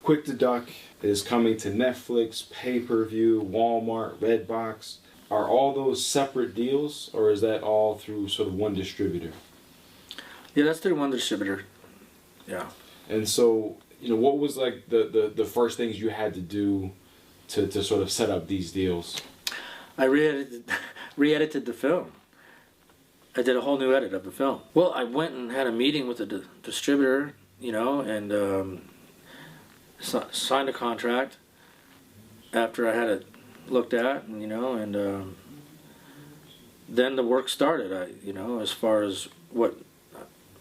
Quick to Duck is coming to Netflix, pay-per-view, Walmart, Redbox. Are all those separate deals, or is that all through sort of one distributor? Yeah, that's through one distributor. Yeah. And so, what was like the first things you had to do to sort of set up these deals? I re-edited the film. I did a whole new edit of the film. Well, I went and had a meeting with the distributor, and signed a contract after I had it looked at, and then the work started. As far as what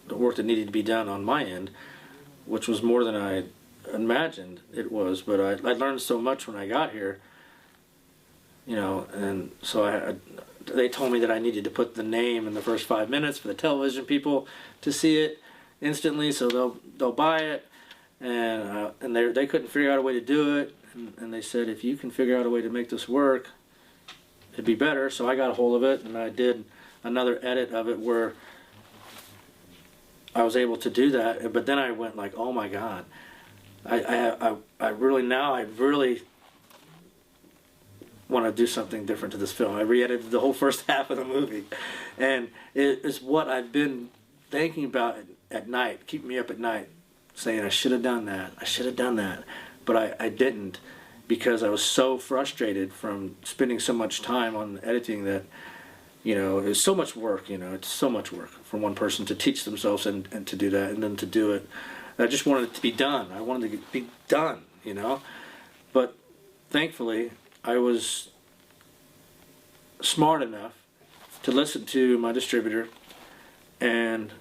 the work that needed to be done on my end, which was more than I imagined it was, but I learned so much when I got here, and so they told me that I needed to put the name in the first 5 minutes for the television people to see it instantly, so they'll buy it, and they couldn't figure out a way to do it, and they said, if you can figure out a way to make this work, it'd be better. So I got a hold of it, and I did another edit of it where I was able to do that. But then I went like, oh my God, I really want to do something different to this film. I re-edited the whole first half of the movie, and it is what I've been thinking about at night, keeping me up at night, saying I should have done that, but I didn't, because I was so frustrated from spending so much time on editing that, it's so much work, it's so much work for one person to teach themselves and to do that, and then to do it. I just wanted it to be done. I wanted it to be done, But thankfully, I was smart enough to listen to my distributor and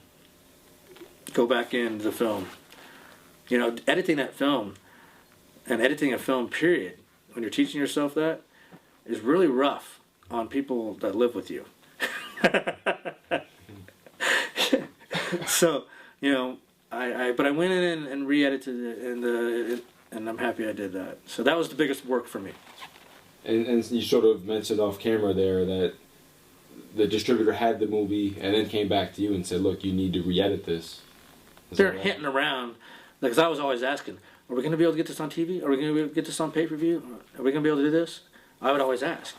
go back into the film. Editing that film and editing a film, period, when you're teaching yourself that, is really rough on people that live with you. So, but I went in and re-edited it, and I'm happy I did that. So that was the biggest work for me. And you sort of mentioned off camera there that the distributor had the movie and then came back to you and said, look, you need to re-edit this. They're hinting around, because I was always asking, are we going to be able to get this on TV? Are we going to be able to get this on pay-per-view? Are we going to be able to do this? I would always ask,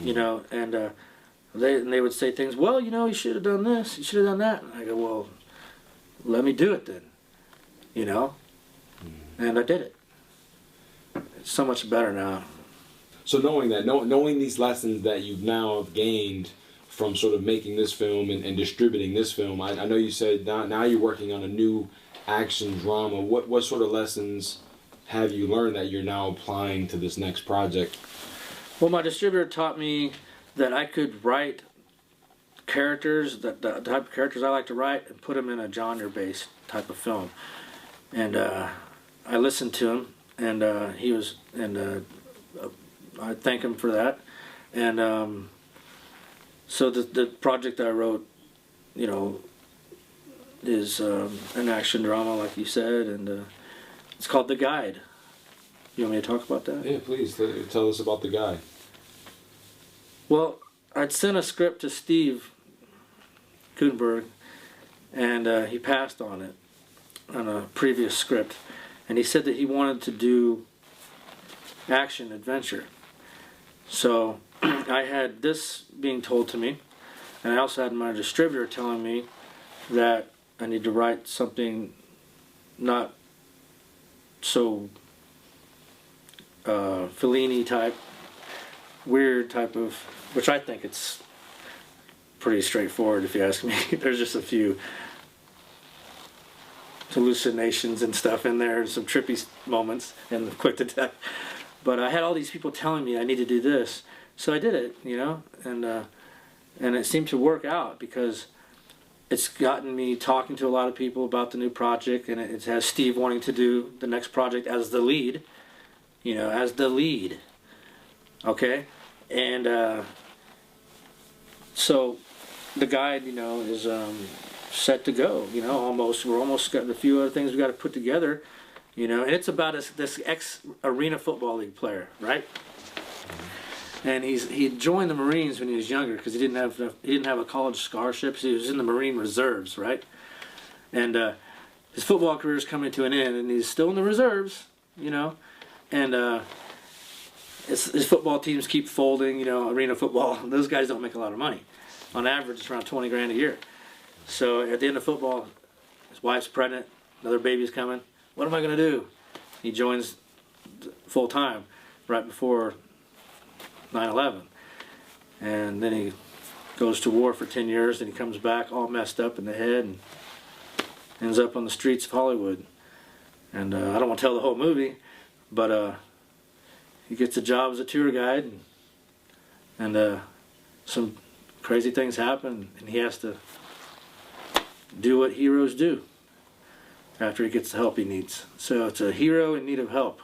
and they would say things, well, you should have done this, you should have done that. And I go, well, let me do it then, and I did it. It's so much better now. So knowing these lessons that you've now gained from sort of making this film and distributing this film, I know you said now you're working on a new action drama. What sort of lessons have you learned that you're now applying to this next project? Well, my distributor taught me that I could write characters, the type of characters I like to write, and put them in a genre-based type of film. And I listened to him, and I thank him for that. And so the project I wrote, is an action drama, like you said, and it's called The Guide. You want me to talk about that? Yeah, please. Tell us about The Guide. Well, I'd sent a script to Steve Gutenberg, and he passed on it, on a previous script, and he said that he wanted to do action adventure. So I had this being told to me, and I also had my distributor telling me that I need to write something not so Fellini type, weird type of, which I think it's pretty straightforward if you ask me. There's just a few hallucinations and stuff in there, some trippy moments, and quick to death. But I had all these people telling me I need to do this, so I did it, and it seemed to work out, because it's gotten me talking to a lot of people about the new project, and it has Steve wanting to do the next project as the lead, okay? And so The Guide, is set to go, we're almost got a few other things we got to put together, and it's about this ex-Arena Football League player, right? And he had joined the Marines when he was younger, because he didn't have a college scholarship, so he was in the Marine Reserves, right? And his football career is coming to an end, and he's still in the reserves, you know, and his football teams keep folding, you know, arena football. Those guys don't make a lot of money. On average, it's around 20 grand a year. So at the end of football, his wife's pregnant, another baby's coming. What am I going to do? He joins full time right before 9/11. And then he goes to war for 10 years, and he comes back all messed up in the head and ends up on the streets of Hollywood. And I don't want to tell the whole movie, but he gets a job as a tour guide, and some crazy things happen, and he has to do what heroes do after he gets the help he needs. So it's a hero in need of help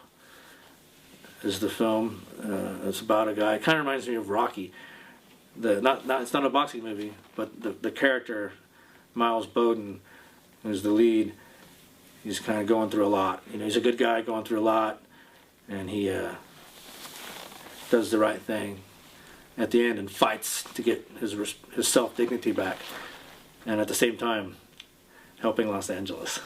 is the film. It's about a guy. It kind of reminds me of Rocky. It's not a boxing movie, but the character Miles Bowden, who's the lead, he's kind of going through a lot. You know, he's a good guy going through a lot, and he does the right thing at the end and fights to get his self-dignity back, and at the same time helping Los Angeles.